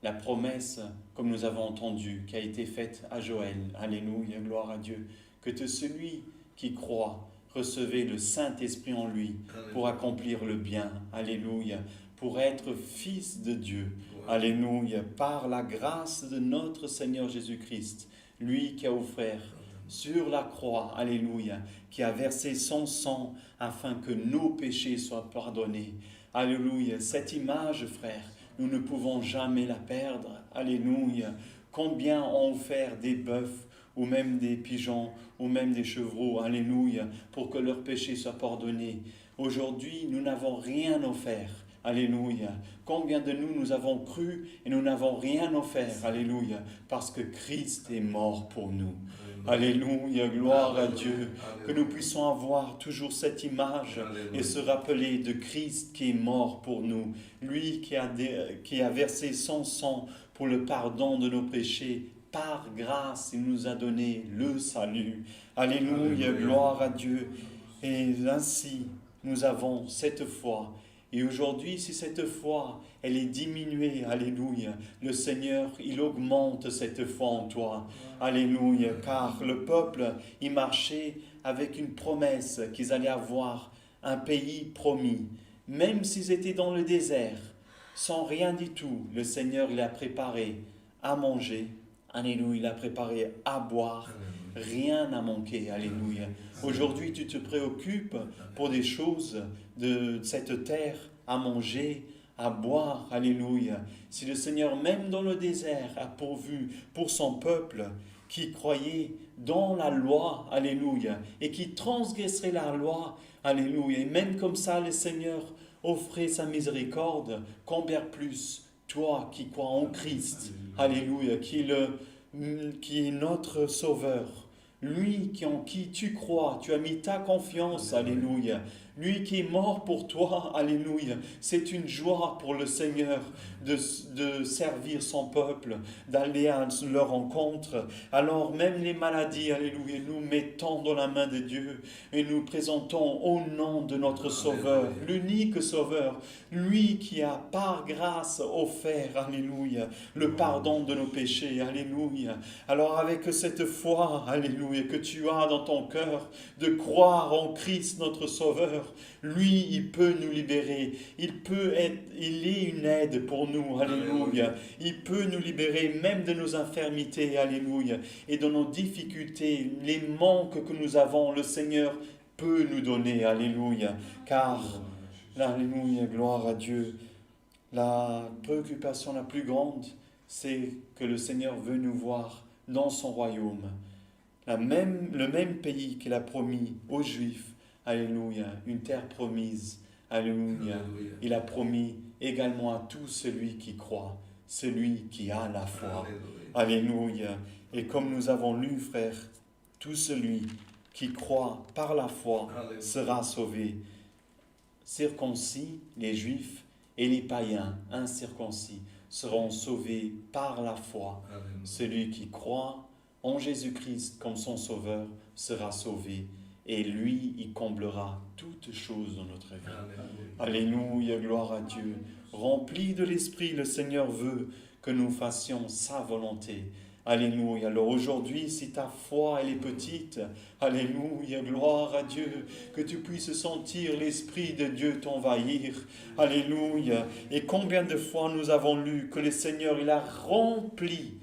la promesse, comme nous avons entendu, qui a été faite à Joël, alléluia, gloire à Dieu, que celui qui croit recevait le Saint-Esprit en lui pour accomplir le bien, alléluia, pour être fils de Dieu, alléluia, par la grâce de notre Seigneur Jésus-Christ, lui qui a offert sur la croix, alléluia, qui a versé son sang afin que nos péchés soient pardonnés. Alléluia, cette image, frère, nous ne pouvons jamais la perdre. Alléluia, combien ont offert des bœufs ou même des pigeons ou même des chevreaux, alléluia, pour que leurs péchés soient pardonnés. Aujourd'hui, nous n'avons rien offert. Alléluia. Combien de nous avons cru et nous n'avons rien offert. Alléluia. Parce que Christ est mort pour nous. Alléluia. Gloire à Dieu. Que nous puissions avoir toujours cette image et se rappeler de Christ qui est mort pour nous. Lui qui a versé son sang pour le pardon de nos péchés. Par grâce, il nous a donné le salut. Alléluia. Gloire à Dieu. Et ainsi, nous avons cette foi. Et aujourd'hui, si cette foi, elle est diminuée, alléluia, le Seigneur, il augmente cette foi en toi, alléluia, car le peuple, il marchait avec une promesse qu'ils allaient avoir un pays promis. Même s'ils étaient dans le désert, sans rien du tout, le Seigneur, il a préparé à manger, alléluia, il a préparé à boire, rien n'a manqué, alléluia. Aujourd'hui, tu te préoccupes pour des choses de cette terre, à manger, à boire, alléluia. Si le Seigneur, même dans le désert, a pourvu pour son peuple qui croyait dans la loi, alléluia, et qui transgresserait la loi, alléluia, et même comme ça, le Seigneur offrait sa miséricorde, combien plus, toi qui crois en Christ, alléluia, qui est notre Sauveur, lui en qui tu crois, tu as mis ta confiance, alléluia. Lui qui est mort pour toi, alléluia. C'est une joie pour le Seigneur de servir son peuple, d'aller à leur rencontre. Alors même les maladies, alléluia, nous mettons dans la main de Dieu et nous présentons au nom de notre Sauveur, l'unique Sauveur, lui qui a par grâce offert, alléluia, le pardon de nos péchés, alléluia. Alors avec cette foi, alléluia, que tu as dans ton cœur, de croire en Christ notre Sauveur, lui, il peut nous libérer. Il est une aide pour nous. Alléluia. Il peut nous libérer même de nos infirmités. Alléluia. Et de nos difficultés, les manques que nous avons, le Seigneur peut nous donner. Alléluia. Car, alléluia, gloire à Dieu. La préoccupation la plus grande, c'est que le Seigneur veut nous voir dans son royaume. Le même pays qu'il a promis aux Juifs. Alléluia, une terre promise. Alléluia. Il a promis également à tout celui qui croit, celui qui a la foi. Alléluia. Et comme nous avons lu, frère, tout celui qui croit par la foi sera sauvé. Circoncis, les Juifs, et les païens incirconcis seront sauvés par la foi. Celui qui croit en Jésus-Christ comme son Sauveur sera sauvé. Et lui, il comblera toutes choses dans notre vie. Alléluia, gloire à Dieu. Rempli de l'Esprit, le Seigneur veut que nous fassions sa volonté. Alléluia. Alors aujourd'hui, si ta foi, elle est petite, alléluia, gloire à Dieu, que tu puisses sentir l'Esprit de Dieu t'envahir. Alléluia. Et combien de fois nous avons lu que le Seigneur, il a rempli,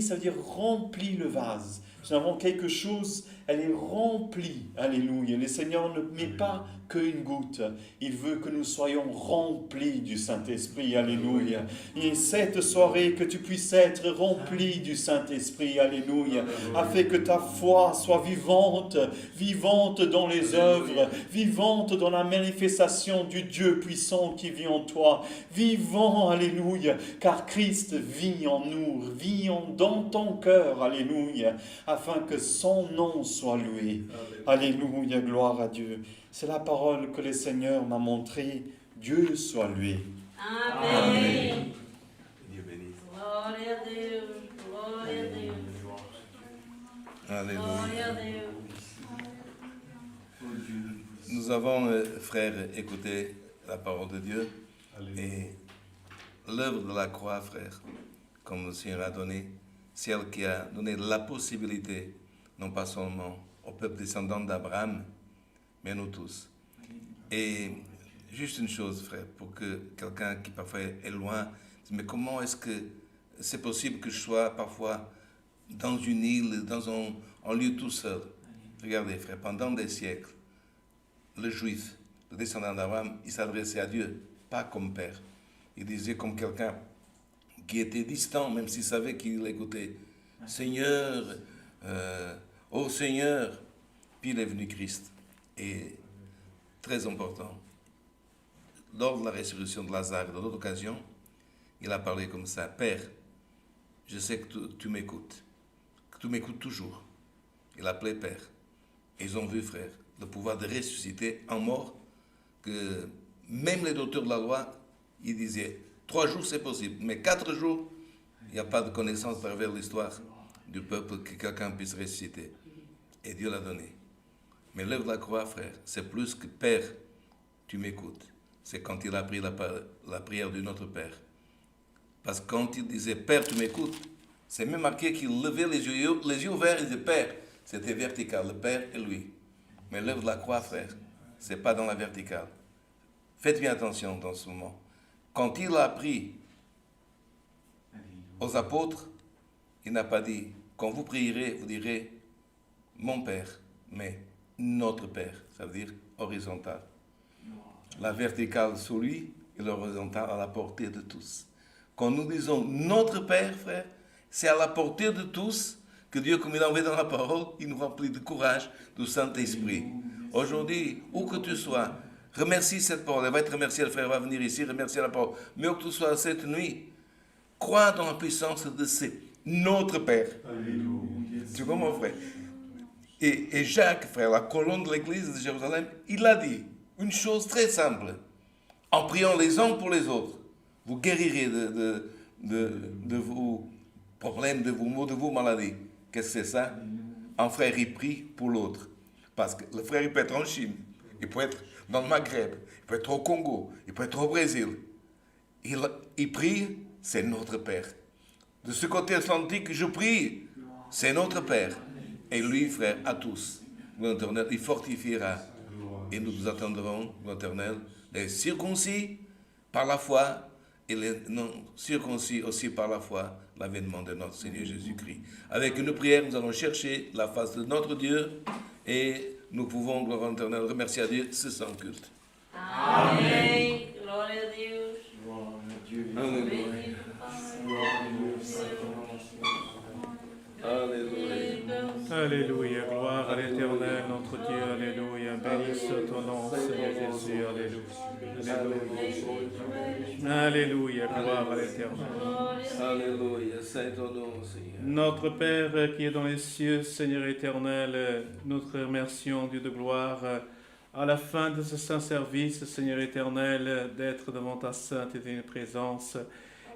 ça veut dire rempli le vase. Nous avons quelque chose, elle est remplie. Alléluia. Le Seigneur ne met pas qu'une goutte. Il veut que nous soyons remplis du Saint-Esprit. Alléluia. Et cette soirée, que tu puisses être rempli du Saint-Esprit. Alléluia. Afin que ta foi soit vivante, vivante dans les œuvres, vivante dans la manifestation du Dieu puissant qui vit en toi. Vivant, alléluia, car Christ vit en nous, vit dans ton cœur. Alléluia. Afin que son nom soit loué. Alléluia, gloire à Dieu. C'est la parole que le Seigneur m'a montrée. Dieu soit loué. Amen. Dieu bénisse. Glória a Deus, glória a Deus, glória Alléluia. a Deus. Nous Nous avons, frères, écouté la parole de Dieu Alléluia. et l'œuvre de la croix, frère, comme le Seigneur a donné, c'est elle qui a donné la possibilité, non pas seulement au peuple descendant d'Abraham, mais à nous tous. Et juste une chose, frère, pour que quelqu'un qui parfois est loin, dise, mais comment est-ce que c'est possible que je sois parfois dans une île, dans un lieu tout seul? Regardez, frère, pendant des siècles, le juif, le descendant d'Abraham, il s'adressait à Dieu, pas comme père. Il disait comme quelqu'un qui était distant, même s'il savait qu'il l'écoutait. Seigneur, ô Seigneur. Puis il est venu Christ. Et très important, lors de la résurrection de Lazare, de l'autre occasion, il a parlé comme ça. Père, je sais que tu m'écoutes, que tu m'écoutes toujours. Il l'appelait Père. Et ils ont vu, frère, le pouvoir de ressusciter un mort, que même les docteurs de la loi, ils disaient 3 jours c'est possible, mais 4 jours, il n'y a pas de connaissance à travers l'histoire du peuple que quelqu'un puisse ressusciter. Et Dieu l'a donné. Mais l'œuvre de la croix, frère, c'est plus que Père, tu m'écoutes. C'est quand il a pris la prière de notre Père. Parce que quand il disait Père, tu m'écoutes, c'est même marqué qu'il levait les yeux ouverts et disait Père. C'était vertical, le Père et lui. Mais l'œuvre de la croix, frère, c'est pas dans la verticale. Faites bien attention dans ce moment. Quand il a appris aux apôtres, il n'a pas dit, quand vous prierez, vous direz, mon Père, mais notre Père, ça veut dire horizontal. La verticale sous lui et l'horizontal à la portée de tous. Quand nous disons notre Père, frère, c'est à la portée de tous que Dieu, comme il a envoyé dans la parole, il nous remplit de courage du Saint-Esprit. Aujourd'hui, où que tu sois, remercie cette parole. Elle va être remerciée, le frère va venir ici, remercier la parole. Mais où que tu sois cette nuit, crois dans la puissance de notre Père. Alléluia. Tu vois, mon frère? Et Jacques, frère, la colonne de l'église de Jérusalem, il a dit une chose très simple. En priant les uns pour les autres, vous guérirez de vos problèmes, de vos maux, de vos maladies. Qu'est-ce que c'est ça? Un frère, il prie pour l'autre. Parce que le frère, il peut être en Chine, il peut être dans le Maghreb, il peut être au Congo, il peut être au Brésil. Il prie, c'est notre Père. De ce côté atlantique, je prie, c'est notre Père. Et lui, frère, à tous, l'Éternel, il fortifiera. Et nous nous attendrons, l'Éternel, les circoncis par la foi et les non circoncis aussi par la foi, l'avènement de notre Seigneur Jésus-Christ. Avec une prière, nous allons chercher la face de notre Dieu et nous pouvons, gloire à l'Éternel, remercier à Dieu ce saint culte. Amém. Glória a Deus. Alléluia. Alléluia, gloire à l'Éternel, notre Dieu, alléluia, béni soit ton nom, Seigneur Jésus, alléluia. Alléluia, gloire à l'Éternel. Alléluia, c'est ton nom, Seigneur. Notre Père qui est dans les cieux, Seigneur éternel, nous te remercions, Dieu de gloire, à la fin de ce saint service, Seigneur éternel, d'être devant ta sainte et divine présence.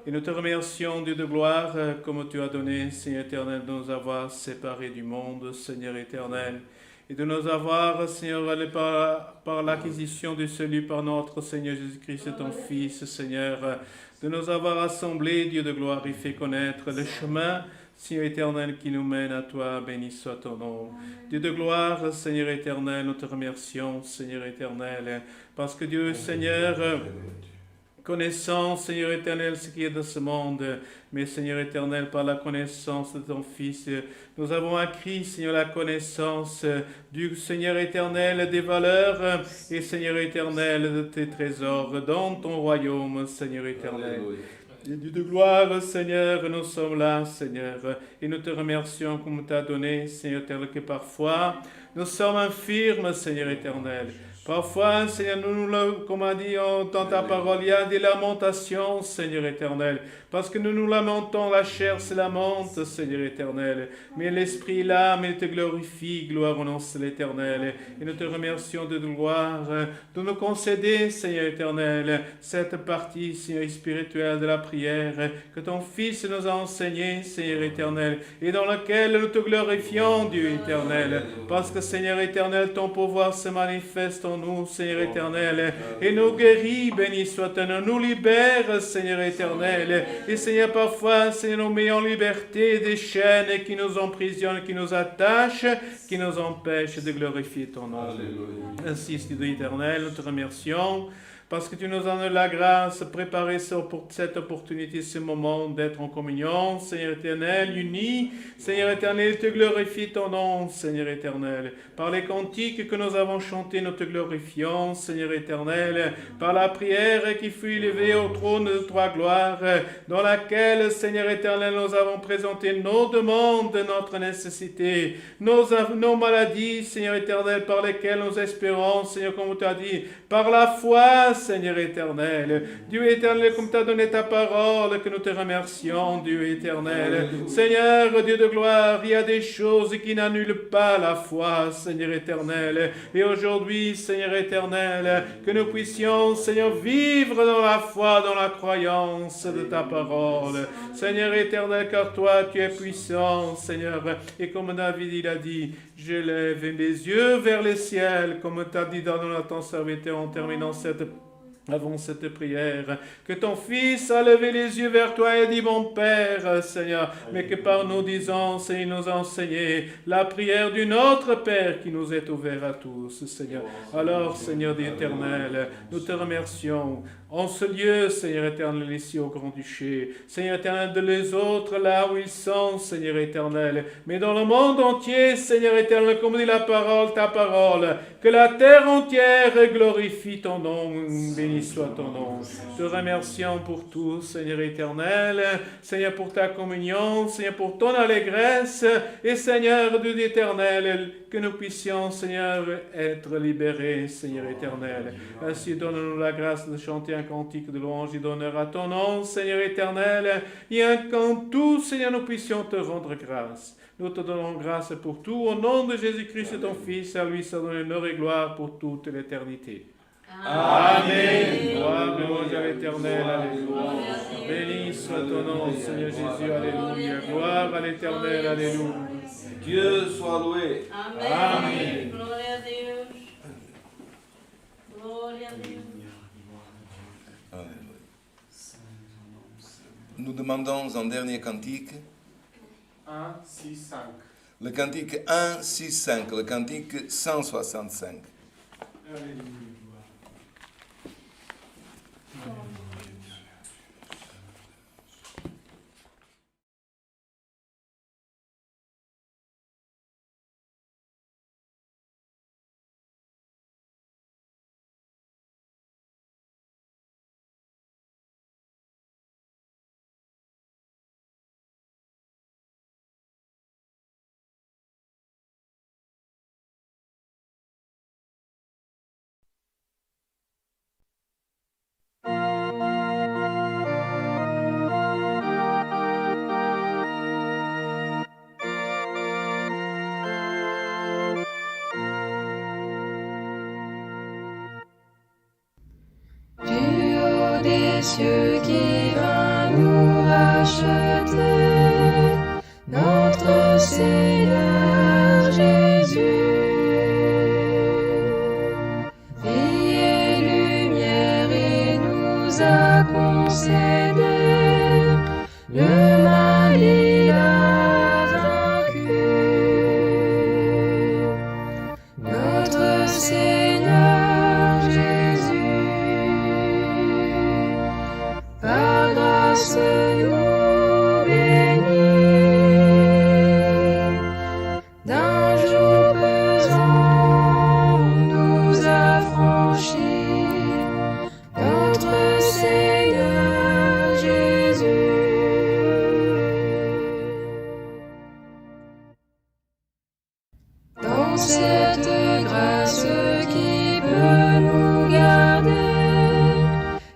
Et nous te remercions, Dieu de gloire, comme tu as donné, Seigneur éternel, de nous avoir séparés du monde, Seigneur éternel, et de nous avoir, Seigneur, par l'acquisition du salut par notre Seigneur Jésus-Christ, ton Fils, Seigneur, de nous avoir assemblés, Dieu de gloire, et fait connaître le chemin, Seigneur éternel, qui nous mène à toi, béni soit ton nom. Dieu de gloire, Seigneur éternel, nous te remercions, Seigneur éternel, parce que Dieu, Seigneur, connaissant, Seigneur éternel, ce qui est de ce monde, mais Seigneur éternel, par la connaissance de ton Fils, nous avons acquis, Seigneur, la connaissance du Seigneur éternel des valeurs et Seigneur éternel de tes trésors dans ton royaume, Seigneur éternel. Et Dieu de gloire, Seigneur, nous sommes là, Seigneur, et nous te remercions comme tu as donné, Seigneur éternel, que parfois nous sommes infirmes, Seigneur éternel. Parfois, Seigneur, comme a dit dans ta parole, il y a des lamentations, Seigneur éternel. Parce que nous lamentons, la chair se lamente, Seigneur éternel. Mais l'esprit, l'âme, il te glorifie, gloire au nom de l'éternel. Et nous te remercions de gloire, de nous concéder, Seigneur éternel, cette partie, Seigneur, spirituelle de la prière que ton Fils nous a enseignée, Seigneur éternel, et dans laquelle nous te glorifions, Dieu éternel. Parce que, Seigneur éternel, ton pouvoir se manifeste en en nous, Seigneur éternel, et nous guéris, béni soit-il, nous libère, Seigneur éternel, et Seigneur, parfois, Seigneur, nous met en liberté des chaînes qui nous emprisonnent, qui nous attachent, qui nous empêchent de glorifier ton nom. Ainsi, Dieu éternel, nous te remercions, parce que tu nous en donnes la grâce, préparer pour cette opportunité, ce moment d'être en communion, Seigneur éternel, unis, Seigneur éternel, te glorifie ton nom, Seigneur éternel. Par les cantiques que nous avons chantés, nous te glorifions, Seigneur éternel, par la prière qui fut élevée au trône de toi gloire, dans laquelle, Seigneur éternel, nous avons présenté nos demandes, notre nécessité, nos maladies, Seigneur éternel, par lesquelles nous espérons, Seigneur, comme tu as dit, par la foi, Seigneur éternel. Dieu éternel, comme tu as donné ta parole, que nous te remercions, Dieu éternel. Seigneur, Dieu de gloire, il y a des choses qui n'annulent pas la foi, Seigneur éternel. Et aujourd'hui, Seigneur éternel, que nous puissions, Seigneur, vivre dans la foi, dans la croyance de ta parole. Seigneur éternel, car toi, tu es puissant, Seigneur. Et comme David, il a dit, je lève les yeux vers les ciels, comme tu as dit dans ton serviteur en terminant avant cette prière, que ton Fils a levé les yeux vers toi et dit, mon Père, Seigneur, mais que par nous disons, Seigneur, nous a enseigné la prière du Notre Père qui nous est ouvert à tous, Seigneur. Alors, Seigneur d'Éternel, nous te remercions en ce lieu, Seigneur éternel, ici au Grand-Duché, Seigneur éternel, de les autres là où ils sont, Seigneur éternel, mais dans le monde entier, Seigneur éternel, comme dit la parole, ta parole, que la terre entière glorifie ton nom, béni soit ton nom. Te remercions pour tout, Seigneur éternel, Seigneur pour ta communion, Seigneur pour ton allégresse, et Seigneur Dieu éternel, que nous puissions, Seigneur, être libérés, Seigneur éternel. Ainsi, donne-nous la grâce de chanter un cantique de louange et d'honneur à ton nom, Seigneur éternel, et qu'en tout, Seigneur, nous puissions te rendre grâce. Nous te donnons grâce pour tout, au nom de Jésus-Christ, ton Fils, à lui, ça donne honneur et gloire pour toute l'éternité. Amen. Gloire, louange à l'Éternel, alléluia. Béni soit ton nom, Seigneur Jésus, alléluia. Gloire à l'Éternel, alléluia. Dieu soit loué. Amen. Gloria a Dios. Gloria a Dios. Nous demandons un dernier cantique. 1, 6, 5. Le cantique 1, 6, 5, le cantique 165. Alléluia. Des cieux qui vint nous racheter, notre Seigneur Jésus. Vie et lumière, il nous a concédé, le mal il a vaincu. Notre Seigneur Jésus. Par grâce nous bénis, d'un jour pesant nous affranchis, notre Seigneur Jésus. Dans cette grâce qui peut nous garder,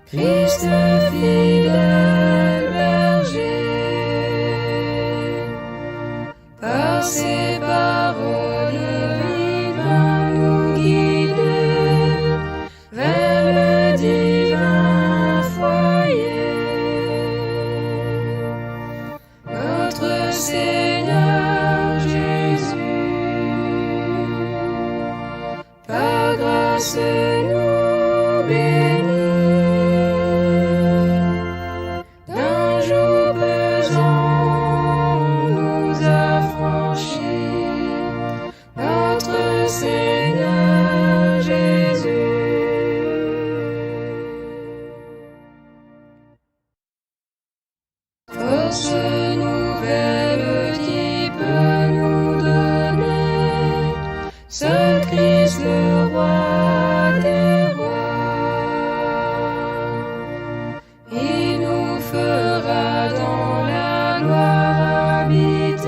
Christ fidèle berger, par ses paroles il vint nous guider vers le divin foyer. Notre Seigneur Jésus, par grâce force nouvelle qui peut nous donner, Saint Christ le roi des rois. Il nous fera dans la gloire habiter,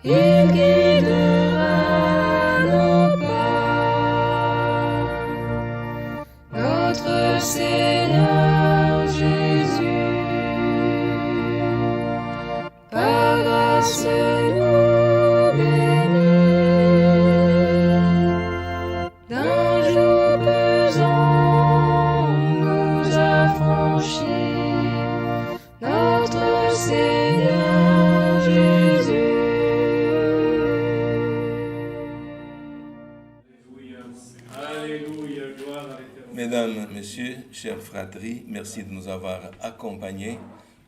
il guidera nos pas. Notre Seigneur Jésus, par grâce nous bénit, d'un joug pesant nous affranchit, notre Seigneur Jésus. Alléluia, gloire à l'Éternel. Mesdames, Messieurs, chers fratries, merci de nous avoir accompagnés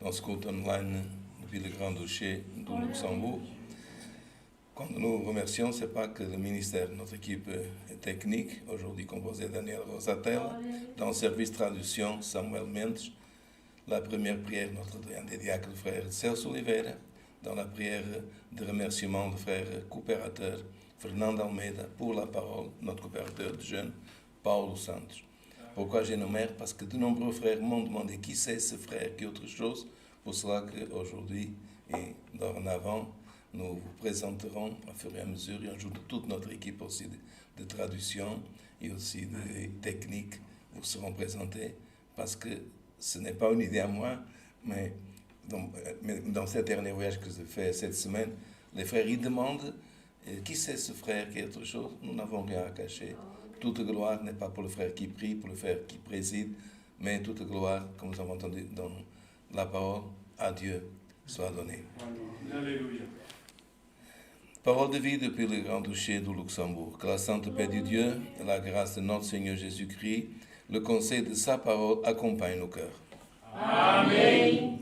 dans ce culte online depuis le Grand-Duché du Luxembourg. Quand nous remercions, ce n'est pas que le ministère, notre équipe technique, aujourd'hui composée de Daniel Rosatel, dans le service traduction, Samuel Mensch, la première prière, notre doyen des diacres, le frère Celso Oliveira, dans la prière de remerciement du frère coopérateur Fernando Almeida pour la parole, notre coopérateur de jeunes, Paulo Santos. Pourquoi j'énumère? Parce que de nombreux frères m'ont demandé qui c'est ce frère, qui autre chose. Pour cela qu'aujourd'hui et dorénavant, nous vous présenterons au fur et à mesure, et un jour toute notre équipe aussi de traduction et aussi de technique vous seront présentés, parce que ce n'est pas une idée à moi, mais dans ce dernier voyage que j'ai fait cette semaine, les frères ils demandent qui c'est ce frère, qui est autre chose. Nous n'avons rien à cacher. Toute gloire n'est pas pour le frère qui prie, pour le frère qui préside, mais toute gloire, comme nous avons entendu dans la parole, à Dieu soit donnée. Alléluia. Parole de vie depuis le Grand-Duché du Luxembourg. Que la sainte paix de Dieu et la grâce de notre Seigneur Jésus-Christ, le conseil de sa parole accompagne nos cœurs. Amen.